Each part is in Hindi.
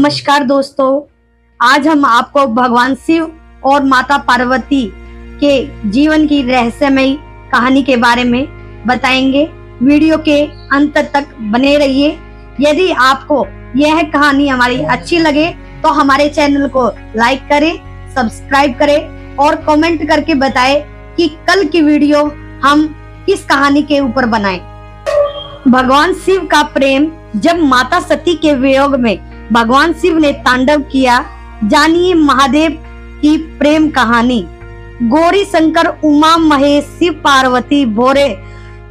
नमस्कार दोस्तों, आज हम आपको भगवान शिव और माता पार्वती के जीवन की रहस्यमयी कहानी के बारे में बताएंगे। वीडियो के अंत तक बने रहिए। यदि आपको यह कहानी हमारी अच्छी लगे तो हमारे चैनल को लाइक करें, सब्सक्राइब करें और कमेंट करके बताएं कि कल की वीडियो हम किस कहानी के ऊपर बनाएं। भगवान शिव का प्रेम। जब माता सती के वियोग में भगवान शिव ने तांडव किया, जानिए महादेव की प्रेम कहानी। गौरी शंकर, उमा महेश, शिव पार्वती, भोरे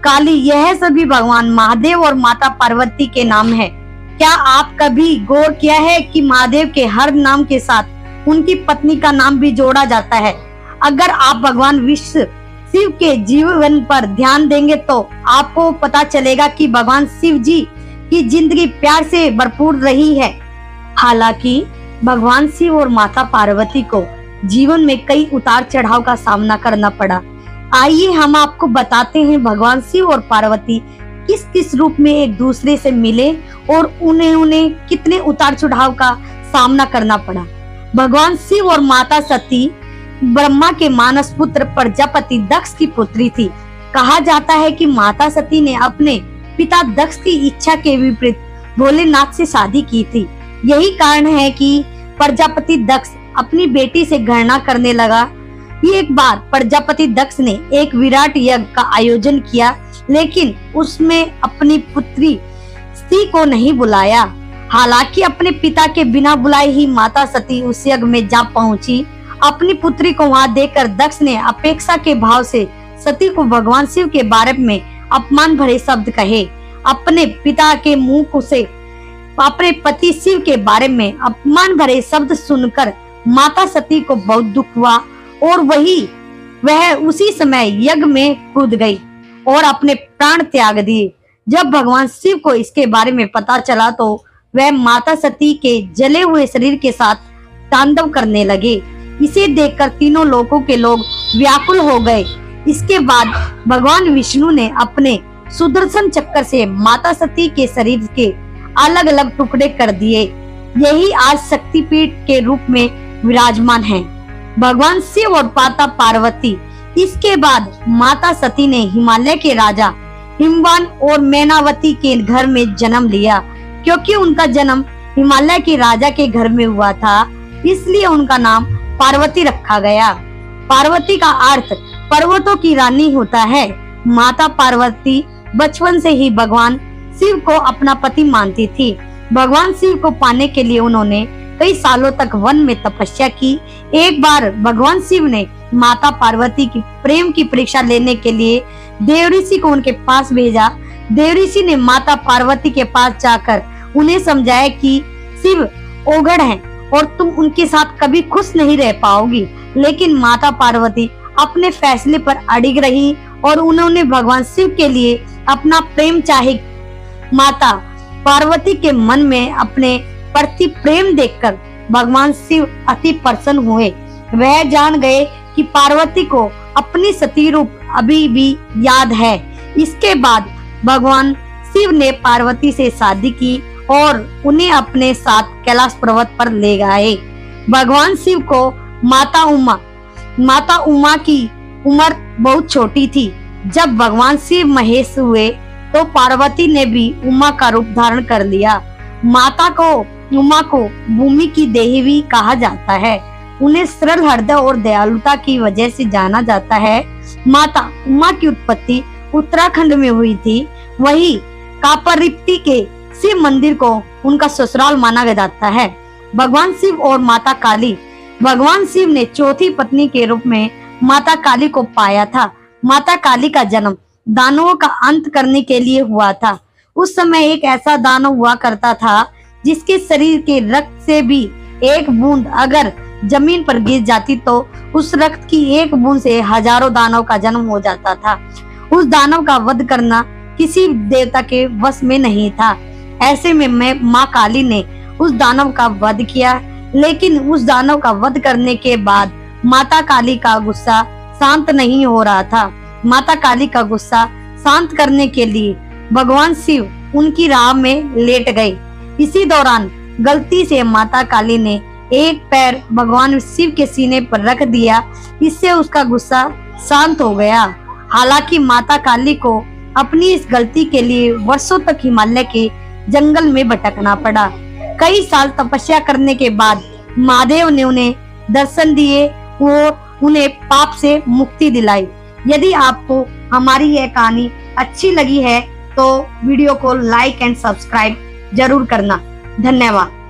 काली, यह सभी भगवान महादेव और माता पार्वती के नाम हैं। क्या आप कभी गौर किया है कि महादेव के हर नाम के साथ उनकी पत्नी का नाम भी जोड़ा जाता है? अगर आप भगवान विष्णु शिव के जीवन पर ध्यान देंगे तो आपको पता चलेगा कि भगवान शिव जी की जिंदगी प्यार से भरपूर रही है। हालांकि भगवान शिव और माता पार्वती को जीवन में कई उतार चढ़ाव का सामना करना पड़ा। आइए हम आपको बताते हैं भगवान शिव और पार्वती किस किस रूप में एक दूसरे से मिले और उन्हें कितने उतार चढ़ाव का सामना करना पड़ा। भगवान शिव और माता सती ब्रह्मा के मानस पुत्र प्रजापति दक्ष की पुत्री थी। कहा जाता है कि माता सती ने अपने पिता दक्ष की इच्छा के विपरीत भोलेनाथ से शादी की थी। यही कारण है कि प्रजापति दक्ष अपनी बेटी से घृणा करने लगा। एक बार प्रजापति दक्ष ने एक विराट यज्ञ का आयोजन किया, लेकिन उसमें अपनी पुत्री सती को नहीं बुलाया। हालांकि अपने पिता के बिना बुलाए ही माता सती उस यज्ञ में जा पहुंची। अपनी पुत्री को वहां देखकर दक्ष ने अपेक्षा के भाव से सती को भगवान शिव के बारे में अपमान भरे शब्द कहे। अपने पिता के मुंह से अपने पति शिव के बारे में अपमान भरे शब्द सुनकर माता सती को बहुत दुख हुआ और वह उसी समय यज्ञ में कूद गई और अपने प्राण त्याग दिए। जब भगवान शिव को इसके बारे में पता चला तो वह माता सती के जले हुए शरीर के साथ तांडव करने लगे। इसे देखकर तीनों लोकों के लोग व्याकुल हो गए। इसके बाद भगवान विष्णु ने अपने सुदर्शन चक्र से माता सती के शरीर के अलग अलग टुकड़े कर दिए। यही आज शक्तिपीठ के रूप में विराजमान है भगवान शिव और माता पार्वती। इसके बाद माता सती ने हिमालय के राजा हिमवान और मैनावती के घर में जन्म लिया। क्योंकि उनका जन्म हिमालय के राजा के घर में हुआ था, इसलिए उनका नाम पार्वती रखा गया। पार्वती का अर्थ पर्वतों की रानी होता है। माता पार्वती बचपन से ही भगवान शिव को अपना पति मानती थी। भगवान शिव को पाने के लिए उन्होंने कई सालों तक वन में तपस्या की। एक बार भगवान शिव ने माता पार्वती की प्रेम की परीक्षा लेने के लिए देवऋषि को उनके पास भेजा। देवऋषि ने माता पार्वती के पास जाकर उन्हें समझाया कि शिव ओगड़ हैं और तुम उनके साथ कभी खुश नहीं रह पाओगी। लेकिन माता पार्वती अपने फैसले पर अड़िग रही और उन्होंने भगवान शिव के लिए अपना प्रेम चाहे। माता पार्वती के मन में अपने प्रति प्रेम देखकर भगवान शिव अति प्रसन्न हुए। वह जान गए कि पार्वती को अपनी सती रूप अभी भी याद है। इसके बाद भगवान शिव ने पार्वती से शादी की और उन्हें अपने साथ कैलाश पर्वत पर ले गए। भगवान शिव को माता उमा की उम्र बहुत छोटी थी। जब भगवान शिव महेश हुए तो पार्वती ने भी उमा का रूप धारण कर लिया। उमा को भूमि की देवी कहा जाता है। उन्हें सरल हृदय और दयालुता की वजह से जाना जाता है। माता उमा की उत्पत्ति उत्तराखंड में हुई थी। वही कापरिप्ती के शिव मंदिर को उनका ससुराल माना जाता है। भगवान शिव और माता काली। भगवान शिव ने चौथी पत्नी के रूप में माता काली को पाया था। माता काली का जन्म दानवों का अंत करने के लिए हुआ था। उस समय एक ऐसा दानव हुआ करता था जिसके शरीर के रक्त से भी एक बूंद अगर जमीन पर गिर जाती तो उस रक्त की एक बूंद से हजारों दानव का जन्म हो जाता था। उस दानव का वध करना किसी देवता के वश में नहीं था। ऐसे में माँ काली ने उस दानव का वध किया। लेकिन उस दानव का वध करने के बाद माता काली का गुस्सा शांत नहीं हो रहा था। माता काली का गुस्सा शांत करने के लिए भगवान शिव उनकी राह में लेट गए। इसी दौरान गलती से माता काली ने एक पैर भगवान शिव के सीने पर रख दिया। इससे उसका गुस्सा शांत हो गया। हालांकि माता काली को अपनी इस गलती के लिए वर्षों तक हिमालय के जंगल में भटकना पड़ा। कई साल तपस्या करने के बाद महादेव ने उन्हें दर्शन दिए और उन्हें पाप से मुक्ति दिलाई। यदि आपको हमारी यह कहानी अच्छी लगी है तो वीडियो को लाइक एंड सब्सक्राइब जरूर करना। धन्यवाद।